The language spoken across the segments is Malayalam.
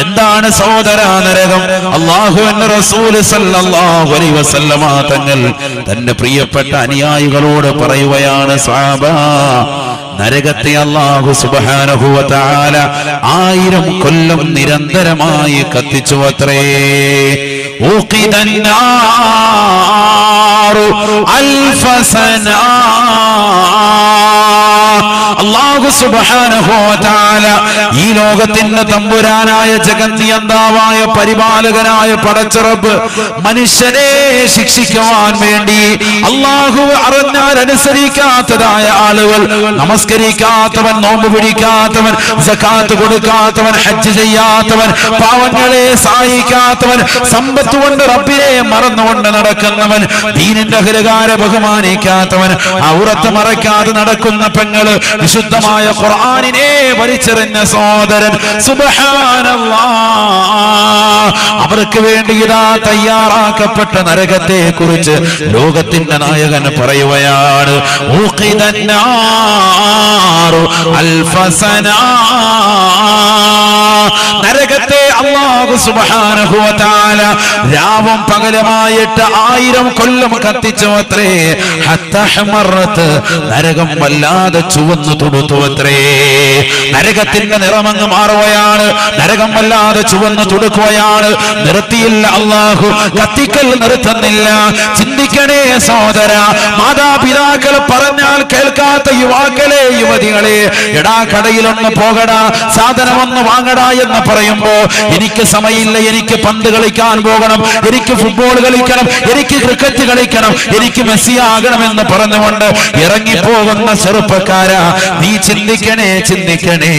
എന്താണ് സഹോദരാ നരകം? അല്ലാഹുവിന്റെ റസൂൽ സല്ലല്ലാഹു അലൈഹി വസല്ലമ തങ്ങൾ തന്റെ പ്രിയപ്പെട്ട അനുയായികളോട് പറയുകയാണ്, സ്വഹാബാ, നരകത്തെ അല്ലാഹു സുബ്ഹാനഹു വ തആല 1000 കൊല്ലം നിരന്തരമായി കത്തിച്ചു അത്രേ. ഊഖിദന്നാറു അൽഫ സന. അല്ലാഹു സുബ്ഹാനഹു വ തആല ഈ ലോകത്തിന്റെ തമ്പുരാനായ ജഗന്നിയന്താവായ പരിപാലകനായ പടച്ചറബ് മനുഷ്യനെ ശിക്ഷിക്കുവാൻ വേണ്ടി അല്ലാഹു അറിഞ്ഞാൽ അനുസരിക്കാത്തതായ ആളുകൾ, നമസ്കരിക്കാത്തവൻ, നോമ്പ് പിടിക്കാത്തവൻ, സകാത്ത് കൊടുക്കാത്തവൻ, ഹജ്ജ് ചെയ്യാത്തവൻ, പാവങ്ങളെ സഹായിക്കാത്തവൻ, സമ്പത്ത് കൊണ്ട് റബ്ബിനെ മറന്നുകൊണ്ട് നടക്കുന്നവൻ, ദീനിന്റെ അഹ്ലുകാരെ ബഹുമാനിക്കാത്തവൻ, ഔറത്ത് മറയ്ക്കാതെ നടക്കുന്ന പെങ്ങള്, വിശുദ്ധമായ ഖുർആനിനെ വലിച്ചെറിഞ്ഞ സഹോദരൻ, സുബ്ഹാനല്ലാഹ്, അവർക്ക് വേണ്ടി ഇതാ തയ്യാറാക്കപ്പെട്ട നരകത്തെ കുറിച്ച് ലോകത്തിന്റെ നായകൻ പറയുകയാണ്. നരകത്തെ അല്ലാഹു സുബ്ഹാനഹു വ തആല രാവും പകലുമായിട്ട് 1000 കൊല്ലം കത്തിച്ചു അത്രേ. ഹത്തഹമറത്ത്, നരകം വല്ലാതെ ചുവന്നു തുടുത്തു അത്രേ. നരകത്തിന്റെ നിറമങ്ങ് മാറുകയാണ്, നരകം വല്ലാതെ ചുവന്നു തുടുക്കുകയാണ്. നിർത്തിയില്ല അല്ലാഹു, കത്തിക്കൽ നിർത്തുന്നില്ല. ചിന്തിക്കണേ സഹോദര, മാതാപിതാക്കൾ പറഞ്ഞാൽ കേൾക്കാത്ത യുവാക്കളെ, യുവതികളെ, എടാ കടയിലൊന്ന് പോകടാ, സാധനമൊന്ന് വാങ്ങടാ എന്ന് പറയുമ്പോ എനിക്ക് സമയമില്ല, എനിക്ക് പന്ത് കളിക്കാൻ പോകണം, എനിക്ക് ഫുട്ബോൾ കളിക്കണം, എനിക്ക് ക്രിക്കറ്റ് കളിക്കണം, എനിക്ക് മെസ്സി ആകണമെന്ന് പറഞ്ഞുകൊണ്ട് ഇറങ്ങിപ്പോകുന്ന ചെറുപ്പക്കാരാ, നീ ചിന്തിക്കണേ, ചിന്തിക്കണേ,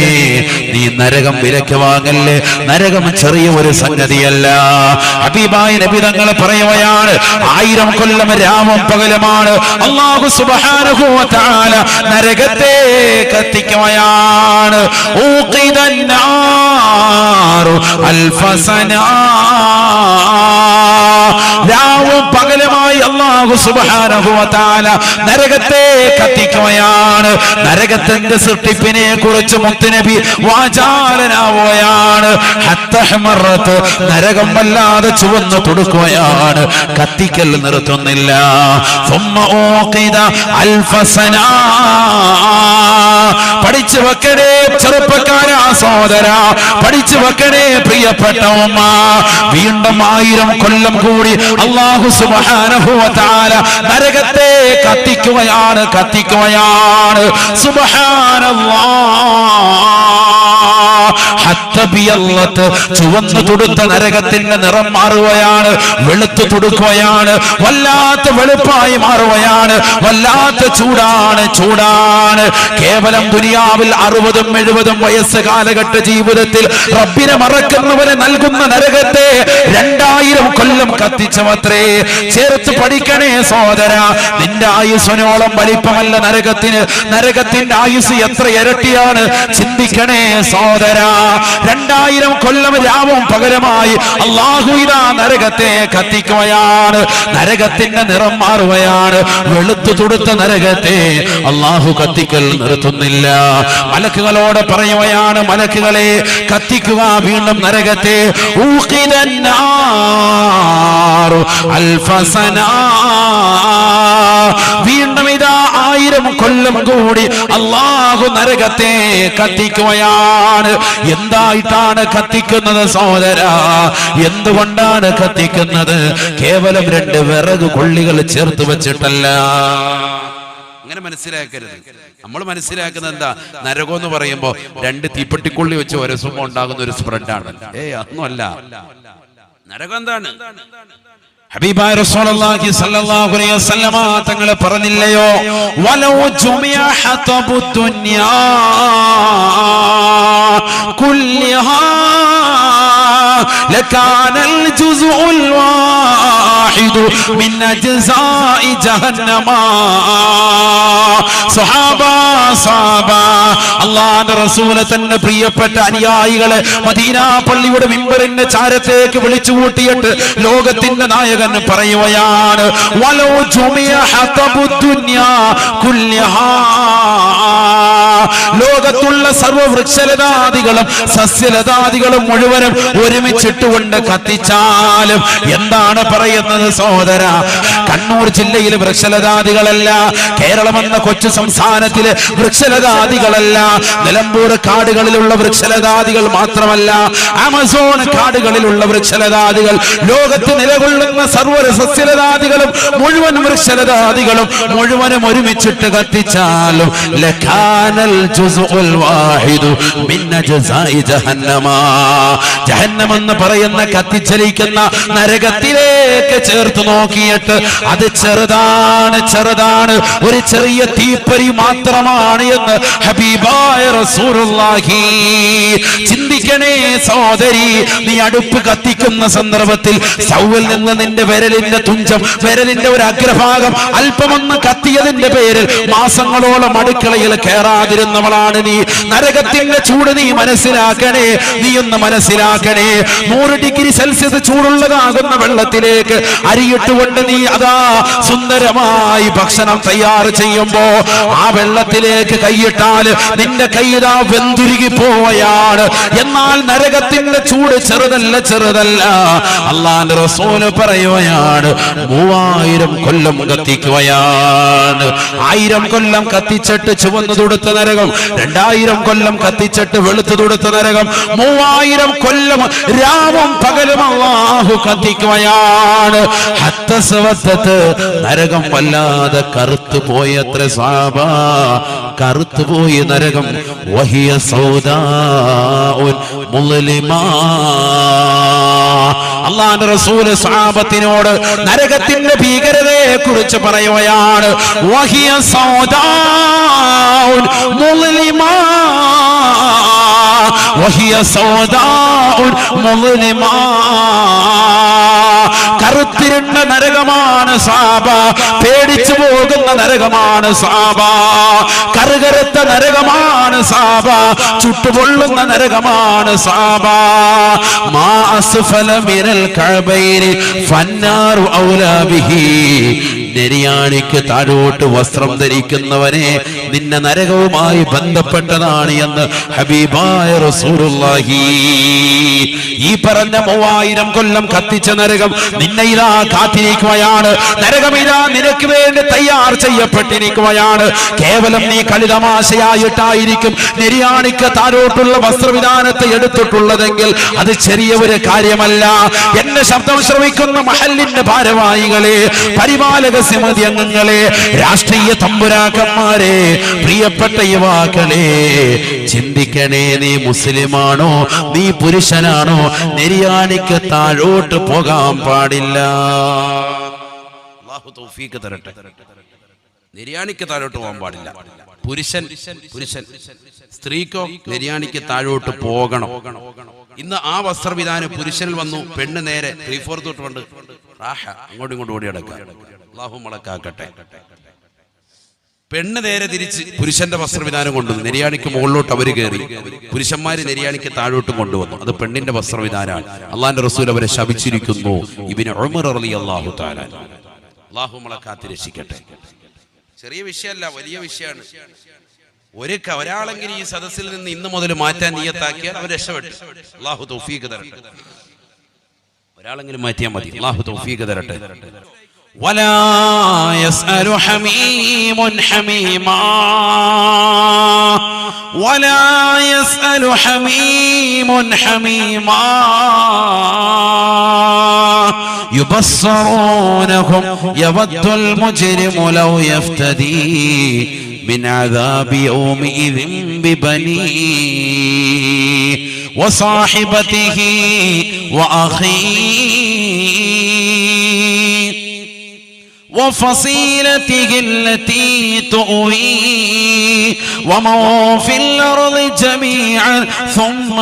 നീ നരകം വിലക്ക് വാങ്ങല്ലേ. നരകം ചെറിയ ഒരു സംഗതിയല്ല. ഹബീബായ നബി തങ്ങൾ പറയുകയാണ്, 1000 കൊല്ലം രാവും പകലുമാണ് അല്ലാഹു സുബ്ഹാനഹു വ തആല നരകത്തെ കത്തിക്കുകയാണ്. ഊഖിദന്നാറു അൽഫ സന. രാവും പകലുമായി അല്ലാഹു സുബ്ഹാനഹു വ തആല നരകത്തെ കത്തിക്കുകയാണ്. നരകത്തിന്റെ സൃഷ്ടിപ്പിനെ കുറിച്ച് മുത്തുനബി വാചാലനാവുകയാണ്. ഹത്തഹമറത്ത്, നരകം വല്ലാതെ ചുവന്നു തുടുക്കുകയാണ്, കത്തിക്കൽ നിർത്തുന്നില്ല. സുമ്മ ഊഖിദ അൽഫ സന. പഠിച്ചു വെക്കണേ ചെറുപ്പക്കാരാ, സഹോദര, പഠിച്ചു വെക്കണേ പ്രിയപ്പെട്ട ഉമ്മ. വീണ്ടും 1000 കൊല്ലം കൂടി അല്ലാഹു സുബ്ഹാനഹു വ തആല നരകത്തെ കത്തിക്കുകയാണ്, കത്തിക്കുകയാണ്. സുബ്ഹാനല്ലാഹ്, ചുവന്നു തുടുത്ത നരകത്തിന്റെ നിറം മാറുകയാണ്, വെളുത്തു തുടുക്കുകയാണ്, വല്ലാത്ത വെളുപ്പായി മാറുകയാണ്, വല്ലാത്ത ചൂടാണ്, ചൂടാണ്. കേവലം ദുനിയാവിൽ 60-70 വയസ്സ് കാലഘട്ട ജീവിതത്തിൽ റബ്ബിനെ മറക്കുന്നവന് നൽകുന്ന നരകത്തെ 2000 കൊല്ലം കത്തിച്ചവത്രേ. ചേർത്ത് പഠിക്കണേ സഹോദര, നിന്റെ ആയുസ്സിനോളം വലിപ്പമല്ല നരകത്തിന്. നരകത്തിന്റെ ആയുസ് എത്ര ഇരട്ടിയാണ്, ചിന്തിക്കണേ സഹോദര. 2000 കൊല്ലം രാവും പകരമായി അല്ലാഹു ഇതാ നരകത്തെ കത്തിക്കുകയാണ്. നരകത്തിന്റെ നിറം മാറുകയാണ്, വെളുത്തു തുടുത്ത നരകത്തെ അല്ലാഹു കത്തിക്കൽ നിർത്തുന്നില്ല. മലക്കുകളോട് പറയുകയാണ്, മലക്കുകളെ കത്തിക്കുക വീണ്ടും നരകത്തെ. ഊഖിദന്നാറു അൽഫ സന. വീണ്ടും ഇതാ 1000 കൊല്ലം കൂടി അല്ലാഹു നരകത്തെ കത്തിക്കുകയാണ്. എന്തായിട്ടാണ് കത്തിക്കുന്നത് സഹോദര? എന്തുകൊണ്ടാണ് കത്തിക്കുന്നത്? കേവലം 2 വിറക് കൊള്ളികൾ ചേർത്ത് വെച്ചിട്ടല്ല. അങ്ങനെ മനസ്സിലാക്കരുത്. നമ്മൾ മനസ്സിലാക്കുന്നത് എന്താ, നരകം എന്ന് പറയുമ്പോ 2 തീപ്പെട്ടിക്കൊള്ളി വെച്ച് ഒരസുമ്പോ ഉണ്ടാകുന്ന ഒരു സ്പ്രെഡാണ്. അതൊന്നുമല്ല. നരകം എന്താണ്? ഹബീബായ റസൂലുള്ളാഹി സ്വല്ലല്ലാഹു അലൈഹി വസല്ലമ തങ്ങൾ പറഞ്ഞില്ലയോ, വലൗ ജുമിഅ ഹതബു ദുനിയാ കുല്ലഹാ ലകാനൽ ജുസ്ഉൽ വാഹിദു മിൻ അജ്സാഇ ജഹന്നമ. സ്വഹാബാ, സ്വഹാബാ, അല്ലാഹുവിന്റെ റസൂൽ തന്റെ പ്രിയപ്പെട്ട അനുയായികളെ മദീന പള്ളിയുടെ മിമ്പറിന്റെ ചാരത്തേക്ക് വിളിച്ചു കൂട്ടിയിട്ട് ലോകത്തിന്റെ നായകൻ പറയുകയാണ്, വലൗ ജുമിഅ ഹതബു ദുനിയാ കുല്ലഹാ ലോകത്തുള്ള സർവ്വ വൃക്ഷലതാദികളും സസ്യലതാദികളും മുഴുവനും ഒരുമിച്ചിട്ടുകൊണ്ട് കത്തിച്ചാലും എന്താണ് പറയുന്നത് സഹോദര? കണ്ണൂർ ജില്ലയിലെ വൃക്ഷലതാദികളല്ല, കേരളമെന്ന കൊച്ചു സംസ്ഥാനത്തിലെ വൃക്ഷലതാദികളല്ല, നിലമ്പൂർ കാടുകളിലുള്ള വൃക്ഷലതാദികൾ മാത്രമല്ല, ആമസോൺ കാടുകളിലുള്ള വൃക്ഷലതാദികൾ, ലോകത്ത് നിലകൊള്ളുന്ന സർവ്വ സസ്യലതാദികളും മുഴുവൻ വൃക്ഷലതാദികളും മുഴുവനും ഒരുമിച്ചിട്ട് കത്തിച്ചാലും ലകാനൽ ജുസ്ഉൽ വാഹിദു മിൻ അജ്സാഇ ജഹന്നമ, ജഹന്നം എന്ന് പറയുന്ന കത്തിച്ചലിക്കുന്ന നരകത്തിലേക്ക് ചേർത്ത് നോക്കിയിട്ട് അത് ചെറുതാണ്, ചെറുതാണ്, ഒരു ചെറിയ തീപ്പരി മാത്രമാണ് എന്ന് ഹബീബായ റസൂലുള്ളാഹി. ചിന്തിക്കണേ സഹോദരി, നീ അടുപ്പ് കത്തിക്കുന്ന സന്ദർഭത്തിൽ സ്റ്റൗവിൽ നിന്ന് നിന്റെ വിരലിന്റെ തുഞ്ചം, വിരലിന്റെ ഒരു അഗ്രഭാഗം അല്പമൊന്ന് കത്തിയതിന്റെ പേരിൽ മാസങ്ങളോളം അടുക്കളയിൽ കയറാതിരുന്നവളാണ് നീ. നരകത്തിന്റെ ചൂട് നീ മനസ്സിലാക്കണേ, നീ ഒന്ന് മനസ്സിലാക്കണേ. 100 ഡിഗ്രി സെൽഷ്യസ് ചൂടുള്ളതാകുന്ന വെള്ളത്തിലേക്ക് അരിയിട്ടുകൊണ്ട് നീ അതാ സുന്ദരമായി ഭക്ഷണം തയ്യാർ ചെയ്യുമ്പോ ആ വെള്ളത്തിലേക്ക് കൈയിട്ടാൽ നിന്റെ കൈതാ വെന്തുരുകി പോവുകയാണ്. എന്നാൽ നരകത്തിന്റെ ചൂട് ചെറുതല്ല, ചെറുതല്ല. അല്ലാഹുവിന്റെ റസൂല് പറയുകയാണ് 3000 കൊല്ലം കത്തിക്കുകയാണ്. 1000 കൊല്ലം കത്തിച്ചിട്ട് ചുവന്നു തൊടുത്ത നരകം, 2000 കൊല്ലം കത്തിച്ചിട്ട് വെളുത്തു തൊടുത്ത നരകം, 3000 കൊല്ലം രാവും പകലും അല്ലാഹു കത്തിക്കുകയാണ്. നരകം വല്ലാതെ കറുത്തു പോയത്ര സ്വഹാബ, കറുത്തുപോയി നരകം. വഹിയ സൗദാഉൻ മുളിമാ. അല്ലാഹുവിന്റെ റസൂൽ സ്വഹാബത്തിനോട് നരകത്തിന്റെ ഭീകരതയെ കുറിച്ച് പറയുകയാണ്. വഹിയ സൗദാഉൻ മുളിമാ, വഹിയ സൗദാഉൻ മുളിമാ. കറുത്തിരുണ്ട നരകമാണ് സാബ, പേടിച്ചു പോകുന്ന നരകമാണ് സാബ, കറുകറുത്ത നരകമാണ് സാബ, ചുട്ടുപൊള്ളുന്ന നരകമാണ് സാബ. മാ അസ്ഫല മിനൽ കഅബൈനി ഫന്നാറു ഔലാ ബിഹി. നെരിയാണിക്ക് താഴോട്ട് വസ്ത്രം ധരിക്കുന്നവനെ നിന്നെ നരകവുമായി ബന്ധപ്പെട്ടതാണ് എന്ന് ഹബീബായ റസൂലുള്ളാഹി. ഈ പറഞ്ഞ 3000 കൊല്ലം കത്തിച്ച നരകം നിന്നെ ഇതാ കാത്തിരിക്കുകയാണ്. നരകം ഇതാ നിനക്ക് വേണ്ടി തയ്യാർ ചെയ്യപ്പെട്ടിരിക്കുകയാണ്. കേവലം നീ കളിതമാശയായിട്ടായിരിക്കും നെരിയാണിക്ക് താഴോട്ടുള്ള വസ്ത്രവിധാനത്തെ എടുത്തിട്ടുള്ളതെങ്കിൽ അത് ചെറിയ ഒരു കാര്യമല്ല. എന്റെ ശബ്ദം ശ്രവിക്കുന്ന മഹല്ലിന്റെ ഭാരവാഹികളെ, പരിപാലക സമിതി അംഗങ്ങളെ, രാഷ്ട്രീയ തമ്പുരാക്കന്മാരെ, പ്രിയപ്പെട്ട യുവാക്കളെ, ചിന്തിക്കണേ. നീ മുസ്ലിമാണോ, നീ പുരുഷനാണോ, നെരിയാണിക്ക് താഴോട്ട് പോകാൻ പാടില്ല. അല്ലാഹു തൗഫീഖ് തരട്ടെ. നെരിയാണിക്ക് താഴോട്ട് പോകാൻ പാടില്ല. പുരുഷൻ സ്ത്രീക്കോ നെരിയാണിക്ക് താഴോട്ട് പോകണം. ഇന്ന് ആ വസ്ത്രവിധാനം പുരുഷനിൽ വന്നു, പെണ്ണ് നേരെ 3/4 തൊട്ടുണ്ട് അങ്ങോട്ടും ഇങ്ങോട്ടും ഓടി നടക്കുക. അല്ലാഹു മളക്കാക്കട്ടെ. പെണ്ണ് നേരെ തിരിച്ച് പുരുഷന്റെ വസ്ത്രവിധാനം കൊണ്ടുവന്നു. നെരിയാണിക്ക് മുകളിലോട്ട് അവര് കയറി, പുരുഷന്മാര് നെരിയാണിക്ക് താഴോട്ടും കൊണ്ടുവന്നു. അത് പെണ്ണിന്റെ വസ്ത്രവിധാനമാണ്. അള്ളാന്റെ റസൂൽ അവരെ ശപിച്ചിരിക്കുന്നു. ഇബ്നു ഉമർ റളിയല്ലാഹു തആല. അല്ലാഹു നമ്മളെ കാത്ത് രക്ഷിക്കട്ടെ. ചെറിയ വിഷയമല്ല, വലിയ വിഷയമാണ്. ഒരാളെങ്കിലും ഈ സദസ്സിൽ നിന്ന് ഇന്ന് മുതൽ മാറ്റാൻ നിയത്താക്കിയാൽ അവർ രക്ഷപ്പെട്ടു. അല്ലാഹു തൗഫീഖ് തരട്ടെ. ഒരാളെങ്കിലും മാറ്റിയാൽ മതി. അല്ലാഹു തൗഫീഖ് തരട്ടെ. ولا يسأل حميم حميما ولا يسأل حميم حميما يبصرونهم يود المجرم لو يفتدي من عذاب يومئذ ببنيه وصاحبته وأخيه وفصيلته التي تؤويه ومن في الأرض جميعا ثم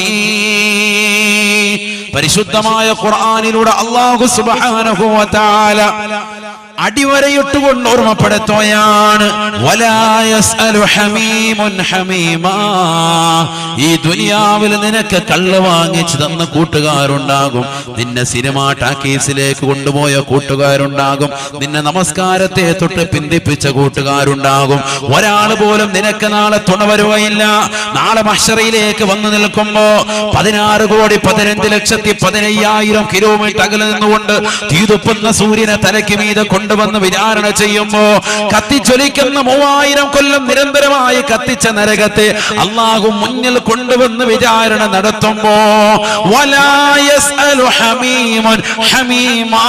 ينجيه. പരിശുദ്ധമായ ഖുർആനിലൂടെ അല്ലാഹു സുബ്ഹാനഹു വ തആല അടിവരയിട്ടുകൊണ്ട് ഓർമ്മപ്പെടുത്തുകയാണ്. വലാ യസ്അലു ഹമീമുൻ ഹമീമാ. ഈ ദുനിയാവിൽ നിനക്ക് കള്ള് വാങ്ങിച്ചു തന്ന കൂട്ടുകാരുണ്ടാകും, നിന്നെ സിനിമ ടാക്കീസിലേക്ക് കൊണ്ടുപോയ കൂട്ടുകാരുണ്ടാകും, നിന്നെ നമസ്കാരത്തെ തൊട്ട് പിന്തിപ്പിച്ച കൂട്ടുകാരുണ്ടാകും. ഒരാൾ പോലും നിനക്ക് നാളെ തുണ വരുകയില്ല. നാളെ മഹ്ശറിലേക്ക് വന്നു നിൽക്കുമ്പോ 16,15,15,000 കിലോമീറ്റർ അകലെ നിന്നുകൊണ്ട് തീതുപ്പുന്ന സൂര്യനെ തലയ്ക്ക് മീതെ കൊണ്ടുവന്ന് വിചാരണ ചെയ്യുമ്പോ കത്തിച്ചൊലിക്കുന്ന 3000 കൊല്ലം നിരന്തരമായി കത്തിച്ച നരകത്തെ അല്ലാഹു മുന്നിൽ കൊണ്ടുവന്ന് വിചാരണ നടത്തുമ്പോ വലാ യസ്അലു ഹമീമുൻ ഹമീമാ.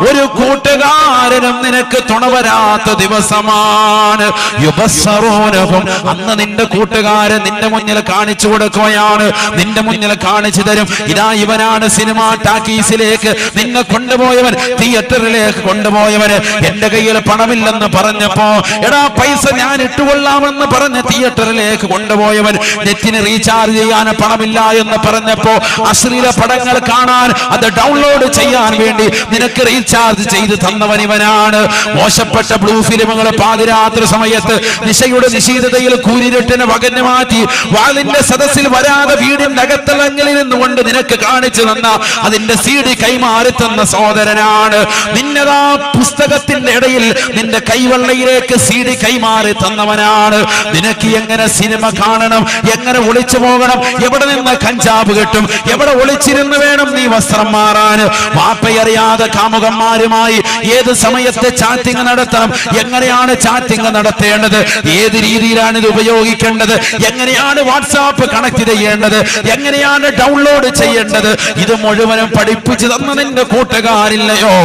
ഒരു കൂട്ടുകാരനും നിനക്ക് തുണ വരാത്ത ദിവസമാണ്. യുബസ്സറൂനഹും. അന്ന് നിന്റെ കൂട്ടുകാരൻ നിന്റെ മുന്നിൽ കാണിച്ചു കൊടുക്കുകയാണ്, നിന്റെ മുന്നിൽ കാണിച്ചു തരും. ഇതാ ഇവനാണ് സിനിമ ടാക്കീസിലേക്ക് നിന്നെ കൊണ്ടുപോയവൻ, തിയേറ്ററിലേക്ക് കൊണ്ടുപോയവന്. എന്റെ കയ്യിൽ പണമില്ലെന്ന് പറഞ്ഞപ്പോ എടാ പൈസ ഞാൻ ഇട്ടുകൊള്ളാമെന്ന് പറഞ്ഞ് തിയേറ്ററിലേക്ക് കൊണ്ടുപോയവൻ, നെറ്റിന് റീചാർജ് ചെയ്യാൻ പണമില്ല എന്ന് പറഞ്ഞപ്പോ അശ്ലീല പടങ്ങൾ കാണാൻ അത് ഡൗൺലോഡ് ചെയ്യാൻ വേണ്ടി നിനക്ക് റീചാർജ് ചെയ്ത് തന്നവൻ ഇവനാണ്. മോശപ്പെട്ട ബ്ലൂ ഫിലിമുകൾ പാതിരാത്രി സമയത്ത് നിശയുടെ നിശീതതയിൽ കൂരിരുട്ടിനെ വകഞ്ഞു മാറ്റി വാളിന്റെ സദസ്സിൽ വരാതെ വീടിന്റെ അകത്തളങ്ങളിൽ നിന്നുകൊണ്ട് നിനക്ക് കാണിച്ചു തന്ന അതിന്റെ CD കൈമാറി തന്ന സഹോദരനാണ്. നിന്നതാ പുസ്തകത്തിന്റെ ഇടയിൽ നിന്റെ കൈവെള്ളയിലേക്ക് CD കൈമാറി തന്നവനാണ്. നിനക്ക് എങ്ങനെ സിനിമ കാണണം, എങ്ങനെ ഒളിച്ചു പോകണം, എവിടെ നിന്ന് കഞ്ചാവ് കിട്ടും, എവിടെ ഒളിച്ചിരുന്ന് വേണം നീ വസ്ത്രം മാറാൻ, വാപ്പയറിയാതെ കാമുകന്മാരുമായി ഏത് സമയത്ത് ചാറ്റിംഗ് നടത്തണം, എങ്ങനെയാണ് ചാറ്റിംഗ് നടത്തേണ്ടത്, ഏത് രീതിയിലാണ് ഇത് ഉപയോഗിക്കേണ്ടത്, എങ്ങനെയാണ് വാട്സാപ്പ് കണക്ട് ചെയ്യേണ്ടത്, എങ്ങനെയാണ് ഡൗൺലോഡ് ചെയ്യേണ്ടത്, ഇത് മുഴുവനും പഠിപ്പിച്ചു തന്ന നിന്റെ കൂട്ടുകാരില്ലയോ?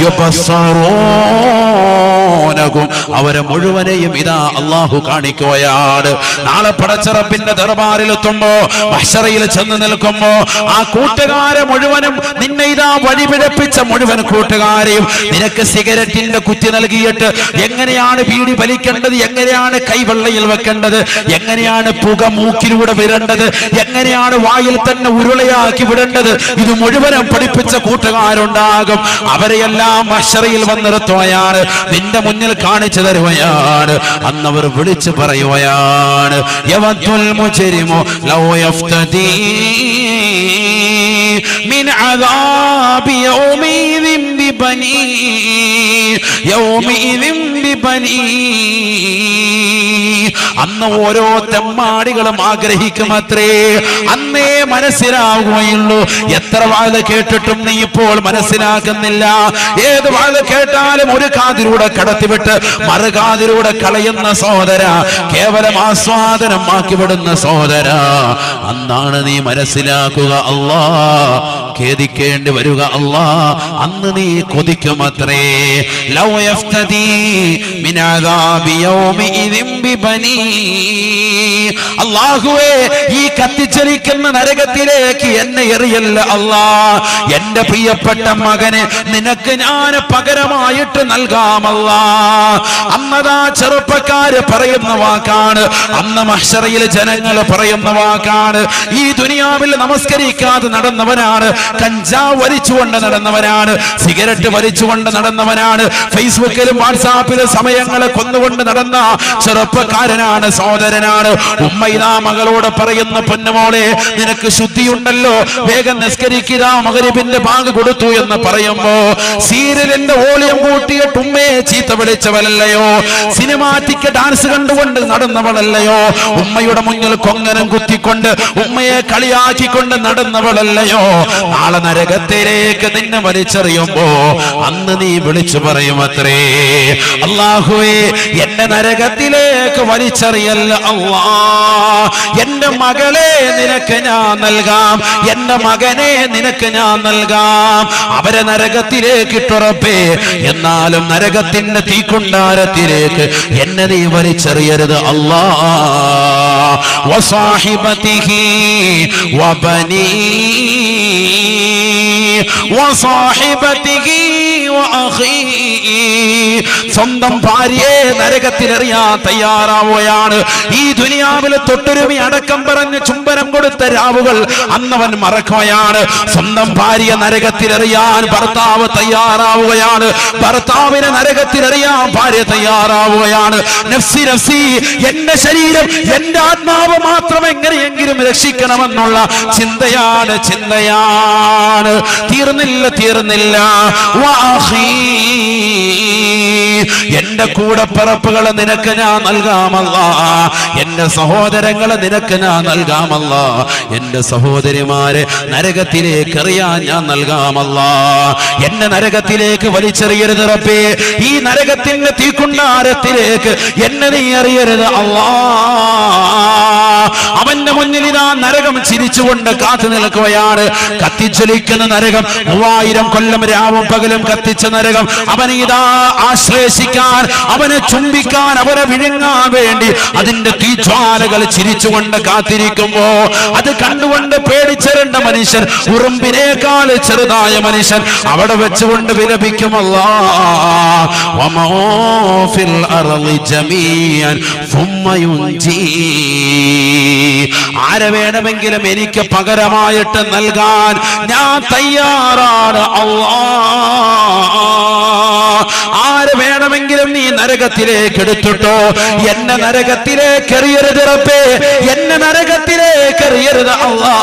യുബസ്സറൂനഹും. അവരെ മുഴുവനെയും ഇതാ അല്ലാഹു കാണിക്കുകയാണ്. നാളെ പടച്ചറപ്പിന്റെ ദർബാറിലെത്തുമ്പോ മഹ്ശറയിൽ ചെന്ന് നിൽക്കുമ്പോ ആ കൂട്ടുകാരെ മുഴുവനും നിന്നെ ഇതാ വഴിപിഴപ്പിച്ച മുഴുവൻ കൂട്ടുകാരെയും നിനക്ക് സിഗരറ്റിന്റെ കുറ്റി നൽകിയിട്ട് എങ്ങനെയാണ് ബീഡി വലിക്കേണ്ടത്, എങ്ങനെയാണ് കൈവെള്ളയിൽ വെക്കേണ്ടത്, എങ്ങനെയാണ് പുക മൂക്കിലൂടെ വിടേണ്ടത്, എങ്ങനെയാണ് വായിൽ തന്നെ ഉരുളയാക്കി വിടേണ്ടത്, ഇത് മുഴുവനും പഠിപ്പിച്ച കൂട്ടുകാരുണ്ടാകും. അവരെയെല്ലാം മഹ്ശറയിൽ വന്നിറത്തുകയാണ്, നിന്റെ മുന്നിൽ കാണിച്ചു തരുകയാണ്. അന്നവർ വിളിച്ചു പറയുകയാണ് യവത്തുൽ മുജ്രിമു ലൗ യഫ്തദീ മിൻ അദാബി യൗമിദിൻ ബിബനീ യൗമിദിൻ ബിബനീ. അന്ന് ഓരോ തെമ്മാടികളും ആഗ്രഹിക്കുമത്രേ, അന്നേ മനസ്സിലാവുകയുള്ളൂ. എത്ര വാഴ കേട്ടിട്ടും നീ ഇപ്പോൾ മനസ്സിലാക്കുന്നില്ല. ഏത് വാഴ കേട്ടാലും ഒരു കാതിലൂടെ കടത്തിവിട്ട് മറുകാതിലൂടെ കളയുന്ന സഹോദര, കേവലം ആസ്വാദനം ആക്കിവിടുന്ന സഹോദര, അന്നാണ് നീ മനസ്സിലാക്കുക. അല്ലാ ഖേദിക്കേണ്ടി വരിക. അല്ലാ അന്ന് നീ കൊതിക്കുമത്രേ. ലൗ യഫ്തദീ മിൻ അദാബി യൗമിഇദിൻ ബിബനീ. അല്ലാഹുവേ, ഈ കത്തിച്ചലിക്കുന്ന നരകത്തിലേക്ക് എന്നെ എറിയല്ല അല്ലാ. എന്റെ പ്രിയപ്പെട്ട മകനെ നിനക്ക് ഞാൻ പകരമായിട്ട് നൽകാമല്ലാ. അന്നതാ ചെറുപ്പക്കാര് പറയുന്ന വാക്കാണ്, അന്ന് മഹ്ശറയിൽ ജനങ്ങൾ പറയുന്ന വാക്കാണ്. ഈ ദുനിയാവിൽ നമസ്കരിക്കാതെ നടന്നവനാണ്, കഞ്ചാവ് വലിച്ചുകൊണ്ട് നടന്നവനാണ്, സിഗരറ്റ് വലിച്ചുകൊണ്ട് നടന്നവനാണ്, ഫേസ്ബുക്കിലും വാട്സാപ്പിലും സമയങ്ങളെ കൊന്നുകൊണ്ട് നടന്ന ചെറുപ്പക്കാരനാണ്, സഹോദരനാണ്. ഉമ്മ ഇതാ മകളോട് പറയുന്ന പൊന്നുമോളെ നിനക്ക് ശുദ്ധിയുണ്ടല്ലോ, വേഗം നിസ്കരിക്കുക, മഗ്‌രിബിന്റെ ബാങ്ക് കൊടുത്തു എന്ന് പറയുമ്പോ സീരിയലിന്റെ വോളിയം കൂട്ടിയിട്ട് ഉമ്മയെ ചീത്ത വിളിച്ചവളല്ലയോ, സിനിമാറ്റിക് ഡാൻസ് കണ്ടുകൊണ്ട് നടന്നവളല്ലയോ, ഉമ്മയുടെ മുന്നിൽ കൊങ്ങനം കുത്തിക്കൊണ്ട് ഉമ്മയെ കളിയാക്കിക്കൊണ്ട് നടന്നവളല്ലയോ? നാളെ നരകത്തിലേക്ക് നിന്നെ വലിച്ചെറിയുമ്പോ അന്ന് നീ വിളിച്ചു പറയുമത്രേ, അല്ലാഹുവേ എന്നെ നരകത്തിലേക്ക് വലിച്ചെറിയല്ല അല്ലാ. എന്റെ മകളെ നിനക്ക് ഞാൻ നൽകാം, എന്റെ മകനെ നിനക്ക് ഞാൻ നൽകാം. അവരെ നരകത്തിലേക്ക് ഇട്ടുറപ്പേ, എന്നാലും നരകത്തിന്റെ തീക്കുണ്ടാരത്തിലേക്ക് എന്നെ നീ വലിച്ചെറിയരുത് അല്ലാ. വസാഹിബതിഹി വബനീ വസാഹിബതിഹി വഅഖീ. സ്വന്തം ഭാര്യയെ നരകത്തിലെറിയാൻ തയ്യാറാവുകയാണ്. ഈ ദുനിയാവിൽ തൊട്ടുരുമി അടക്കം പറഞ്ഞ് ചുംബനം കൊടുത്ത രാവുകൾ അന്നവൻ മറക്കുകയാണ്. സ്വന്തം ഭാര്യ നരകത്തിലെറിയാൻ ഭർത്താവ് തയ്യാറാവുകയാണ്. ഭർത്താവിനെ നരകത്തിലെറിയാൻ ഭാര്യ തയ്യാറാവുകയാണ്. നഫ്സി നഫ്സി, എന്റെ ശരീരം എന്റെ ആത്മാവ് മാത്രം എങ്ങനെയെങ്കിലും രക്ഷിക്കണമെന്നുള്ള ചിന്തയാണ്. തീർന്നില്ല. വഅഖീ, എന്റെ കൂടപ്പിറപ്പുകളെ നിനക്ക് ഞാൻ നൽകാമല്ല. എന്റെ സഹോദരങ്ങളെ നിനക്ക് ഞാൻ നൽകാമല്ല. എന്റെ സഹോദരിമാരെ നരകത്തിലേക്ക് എറിയാൻ ഞാൻ നൽകാമല്ല. എന്നെ നരകത്തിലേക്ക് വലിച്ചെറിയരുത് റബ്ബേ. ഈ നരകത്തിന്റെ തീക്കുണ്ടാരത്തിലേക്ക് എന്നെ നീ എറിയരുത് അല്ലാ. അവന്റെ മുന്നിൽ ഇതാ നരകം ചിരിച്ചുകൊണ്ട് കാത്തു നിൽക്കുകയാണ്. കത്തിജ്വലിക്കുന്ന നരകം, 3000 കൊല്ലം രാവും പകലും കത്തിച്ച നരകം. അവനെ ഇതാ ആശ്ലേഷിക്കാൻ, അവനെ ചുംബിക്കാൻ, അവനെ വിഴുങ്ങാൻ വേണ്ടി അതിന്റെ തീജ്വാലകൾ ചിരിച്ചുകൊണ്ട് കാത്തിരിക്കുമ്പോ അത് കണ്ടുകൊണ്ട് പേടിച്ചെരണ്ട മനുഷ്യൻ, ഉറുമ്പിനേക്കാൾ ചെറുതായ മനുഷ്യൻ അവിടെ വെച്ചുകൊണ്ട് വിലപിക്കുമല്ലാ. വമാ ഫിൽ അർളി ജമീഅൻ സുമ്മ യുൻജീ. ആരെ വേണമെങ്കിലും എനിക്ക് പകരമായിട്ട് നൽകാൻ ഞാൻ തയ്യാറാണ് അല്ലാ. ആരെ വേണമെങ്കിലും നീ നരകത്തിലേക്ക് എടുത്തിട്ടോ, എന്നെ നരകത്തിലേക്ക് എറിയരുത് റബ്ബേ, എന്നെ നരകത്തിലേക്ക് എറിയരുത് അല്ലാ.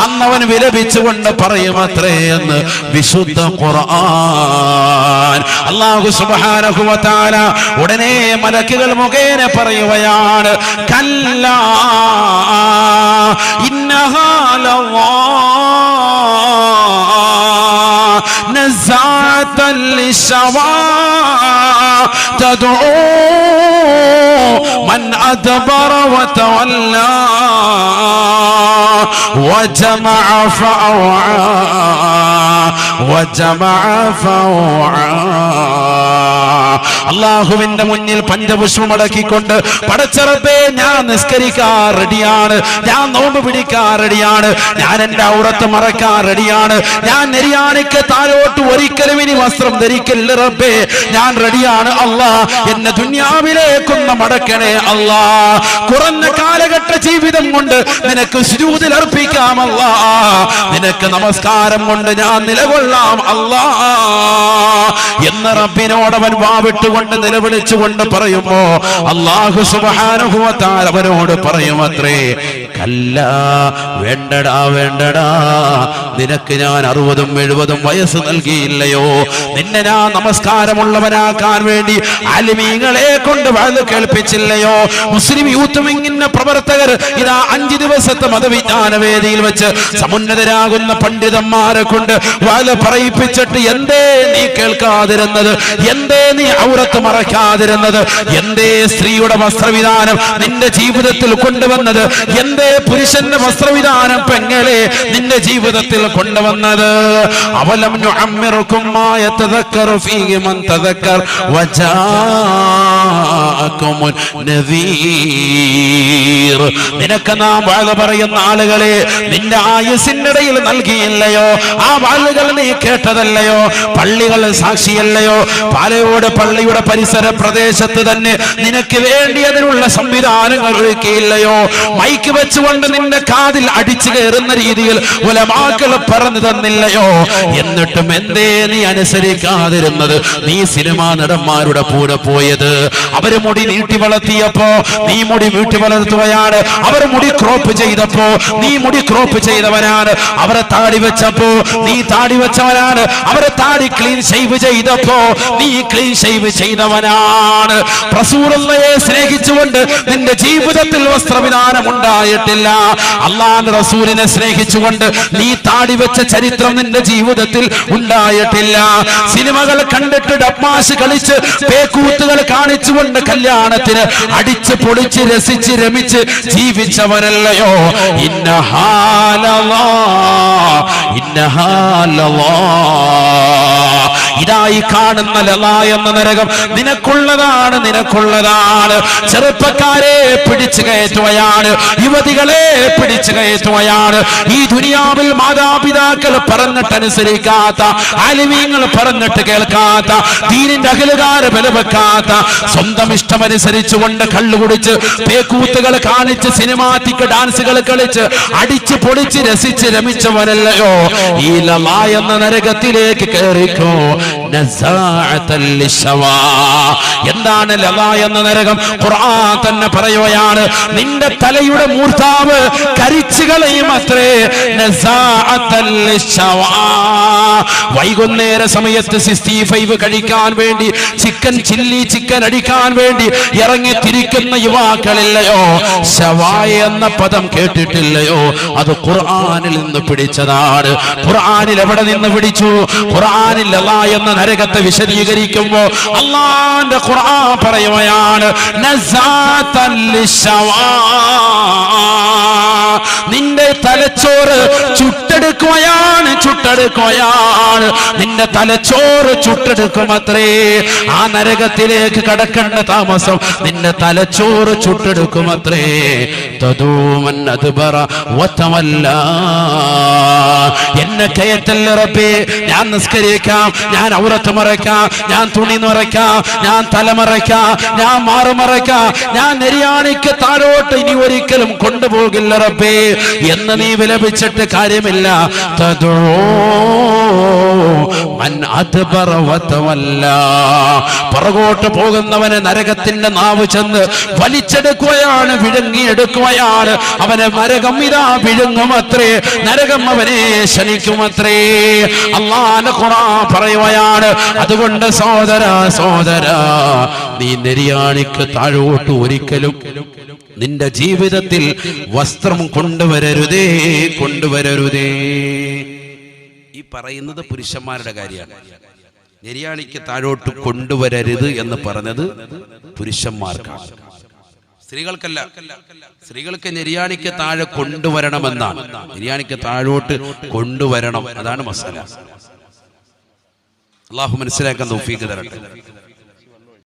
അന്നവൻ വിലപിച്ചുകൊണ്ട് പറയുമത്രേ എന്ന് വിശുദ്ധ ഖുർആൻ. അല്ലാഹു സുബ്ഹാനഹു വ തആല ഉടനെ മലക്കുകൾ മുഖേന പറയുകയാണ്, കല്ലാ ഇന്നഹാ ലവാ നസാഅതൻ ലിശവാ തദ്ഉ മൻ അദ്ബറ വതവല്ലാ വജമഅ ഫഔആ. അല്ലാഹുവിന്റെ മുന്നിൽ പഞ്ചപുഷ്പം അടക്കിക്കൊണ്ട്, പടച്ച റബ്ബേ, ഞാൻ നിസ്കരിക്കാൻ റെഡിയാണ്, ഞാൻ നോമ്പ് പിടിക്കാൻ റെഡിയാണ്, ഞാൻ എന്റെ ഔറത്ത് മറക്കാൻ റെഡിയാണ്, ഞാൻ നെരിയാണിക്ക് താഴോട്ട് ഒരിക്കലും ഇനി വസ്ത്രം ധരിക്കില്ല റബ്ബേ, ഞാൻ റെഡിയാണ് അല്ലാ. എന്നെ ദുനിയാവിലേക്കൊന്ന് മടക്കണേ അല്ലാ. കുറഞ്ഞ കാലഘട്ട ജീവിതം കൊണ്ട് നിനക്ക് സുജൂദിൽ അർപ്പിക്കാം അല്ലാ. നിനക്ക് നമസ്കാരം കൊണ്ട് ഞാൻ നിലകൊള്ളാം അല്ലാ എന്ന് റബ്ബിനോടവൻ വാവിട്ടുകൊണ്ട് നിലവിളിച്ചുകൊണ്ട് പറയുമ്പോ അല്ലാഹു സുബ്ഹാനഹു വ തആല അവനോട് പറയുമത്രേ, കല്ലാ, വേണ്ടടാ, നിനക്ക് ഞാൻ 60 70 വയസ്സ് നൽകിയില്ലയോ? നിന്നെ ഞാൻ നമസ്കാരമുള്ളവനാക്കാൻ വേണ്ടി ആലിമീങ്ങളെ കൊണ്ട് വഅദ് കേൾപ്പിച്ചില്ലയോ? മുസ്ലിം യൂത്ത് വിങ്ങിന്റെ പ്രവർത്തകർ ഇതാ 5 ദിവസത്തെ മതവിജ്ഞാന വേദിയിൽ വെച്ച് സമുന്നതരാകുന്ന പണ്ഡിതന്മാരെ കൊണ്ട് വഅദ് പറയിപ്പിച്ചിട്ട് എന്തേ നീ കേൾക്കാതിരുന്നത്? എന്തേ നീ ഔറത്ത് മറക്കാതിരുന്നത്? എന്തേ സ്ത്രീയുടെ വസ്ത്രവിധാനം നിന്റെ ജീവിതത്തിൽ കൊണ്ടുവന്നത്? എന്തേ പുരുഷന്റെ വസ്ത്രവിധാനം പെങ്ങളെ നിന്റെ ജീവിതത്തിൽ കൊണ്ടുവന്നത്? അവലം നുഅമ്മിറുകും മാ യതദക്കറു ഫീഹി മൻ തദക്കർ വജാഅകുമുൻ നദീർ. നിനക്ക് നാം വഅദ് പറയുന്ന ആളുകളെ നിന്റെ ആയുസിന്റെ ഇടയിൽ നൽകിയില്ലയോ? ആ വാളുകൾ നീ കേട്ടതല്ലയോ? പള്ളികൾ സാക്ഷിയല്ലയോ? പാലയോട് പള്ളിയുടെ പരിസര പ്രദേശത്ത് തന്നെ നിനക്ക് വേണ്ടി അതിനുള്ള സംവിധാനങ്ങൾ ഒരുക്കിയില്ലയോ? മൈക്ക് വെച്ചുകൊണ്ട് നിന്റെ കാതിൽ അടിച്ചു കയറുന്ന രീതിയിൽ ഉലമാക്കൾ പറഞ്ഞു തന്നില്ലയോ? എന്നിട്ടും എന്തേ നീ അനുസരിക്കാതിരുന്നത്? നീ സിനിമാ നടന്മാരുടെ കൂടെ പോയത്. അവര് മുടി നീട്ടി വളർത്തിയപ്പോ നീ മുടി വീട്ടി വളർത്തുകയാണ്. അവർ മുടി ക്രോപ്പ് ചെയ്തപ്പോ നീ മുടി ക്രോപ്പ് ചെയ്തവനാണ്. അവരെ താടി വെച്ചപ്പോ നീ താടി വെച്ചവനാണ്. അവരെ താടി ക്ലീൻ ഷേവ് ചെയ്തപ്പോ നീ ക്ലീൻ ഷേവ് ചെയ്തവനാണ്. റസൂലുള്ളാഹിയെ സ്നേഹിച്ചുകൊണ്ട് നിന്റെ ജീവിതത്തിൽ വസ്ത്രവിധാനം ഉണ്ടായിട്ടില്ല. അല്ലാഹുവിന്റെ റസൂലിനെ സ്നേഹിച്ചുകൊണ്ട് നീ താടി വെച്ച ചരിത്രം നിന്റെ ജീവിതത്തിൽ ഉണ്ടായിട്ടില്ല. സിനിമകൾ കണ്ടിട്ട് ഡബ്മാഷ് കളിച്ച് പേക്കൂത്തുകൾ കാണിച്ചുകൊണ്ട് കല്യാണത്തിന് അടിച്ച് പൊളിച്ച് രസിച്ച് രമിച്ച് ജീവിച്ചവനല്ലയോ? ഇതായി കാണുന്ന ലള എന്ന നരകം നിനക്കുള്ളതാണ്, നിനക്കുള്ളതാണ്. ചെറുപ്പക്കാരെ പിടിച്ചു കയറ്റുകയാണ്, യുവതികളെ പിടിച്ചു കയറ്റുകയാണ്. ഈ ദുനിയാവിൽ മാതാപിതാക്കൾ പറഞ്ഞിട്ടനുസരിക്കാത്ത, ആലിമീങ്ങൾ പറഞ്ഞിട്ട് കേൾക്കാത്ത, ദീനിന്റെ അഖിലുകാരെ ബലവെക്കാത്ത, സ്വന്തം ഇഷ്ടമനുസരിച്ചുകൊണ്ട് കള്ളുകുടിച്ച് പേക്കൂത്തുകൾ കാണിച്ച് സിനിമാറ്റിക് ഡാൻസുകൾ കളിച്ച് അടിച്ച് പൊളിച്ച് രസിച്ച് രമിച്ചവനല്ലയോ ഈ ലള എന്ന നരകത്തിലേക്ക് കയറിക്കോ. എന്താണ് ലള എന്ന നരകം? ഖുർആൻ തന്നെ പറയുകയാണ്, നിന്റെ തലയുടെ മൂർധാവ് കരിച്ചുകളയും അത്രേ. വൈകുന്നേര സമയത്ത് 65 കഴിക്കാൻ വേണ്ടി ചിക്കൻ ചില്ലി ചിക്കൻ അടിക്കാൻ വേണ്ടി ഇറങ്ങി തിരിക്കുന്ന യുവാക്കളില്ലയോ? ശവായ എന്ന പദം കേട്ടിട്ടില്ലയോ? അത് ഖുർആനിൽ നിന്ന് പിടിച്ചതാണ്. ഖുർആനിൽ എവിടെ നിന്ന് പിടിച്ചു? ഖുർആനിൽ ലള എന്ന നരകത്തെ വിശദീകരിക്കുമ്പോ അല്ലാഹുവിന്റെ ഖുർആൻ പറയുകയാണ്, നിന്റെ തലച്ചോറ് ചുട്ടെടുക്കുകയാണ്, ചുട്ടെടുക്കുകയാണ്. നിന്റെ തലച്ചോറ് ചുട്ടെടുക്കുമത്രേ. ആ നരകത്തിലേക്ക് കടക്കേണ്ട താമസം നിന്റെ തലച്ചോറ് ചുട്ടെടുക്കുമത്രേ. തദൂമൻ അദ്ബറ വതവല്ല. എന്നെ കയറ്റല്ല റബ്ബേ, ഞാൻ നിസ്കരിക്കാം, ഞാൻ ഔറത്ത് മറയ്ക്കാം, ഞാൻ തുണി മറയ്ക്കാം, ഞാൻ തലമറയ്ക്കാം, ഞാൻ മാറുമറയ്ക്കാം, ഞാൻ നെരിയാണിക്ക് താഴോട്ട് ഇനി ഒരിക്കലും കൊണ്ടുപോകില്ല റബ്ബേ എന്ന് നീ വിലപിച്ചിട്ട് കാര്യമില്ല. പുറകോട്ട് പോകുന്നവന് നരകത്തിന്റെ നാവ് ചെന്ന് വലിച്ചെടുക്കുകയാണ്, വിഴുങ്ങിയെടുക്കുകയാണ്. അവനെ നരകം ഇതാ വിഴുങ്ങുമത്രേ, നരകം അവനെ ശനിക്കുമത്രേ. അല്ലാഹുവിന്റെ ഖുർആൻ പറയുകയാണ്, അതുകൊണ്ട് സഹോദര സഹോദര, നീ നെരിയാണിക്ക് താഴോട്ട് ഒരിക്കലും നിന്റെ ജീവിതത്തിൽ വസ്ത്രം കൊണ്ടുവരരുതേ, കൊണ്ടുവരരുതേ. ഈ പറയുന്നത് പുരുഷന്മാരുടെ കാര്യമാണ്. നെരിയാണിക്ക് താഴോട്ട് കൊണ്ടുവരരുത് എന്ന് പറഞ്ഞത് പുരുഷന്മാർക്കാണ്, സ്ത്രീകൾക്കല്ല. സ്ത്രീകൾക്ക് നെരിയാണിക്ക് താഴെ കൊണ്ടുവരണമെന്നാണ്. നെരിയാണിക്ക് താഴോട്ട് കൊണ്ടുവരണം, അതാണ് മസാല. അള്ളാഹു മനസ്സിലാക്കാൻ തൗഫീഖ് തരട്ടെ.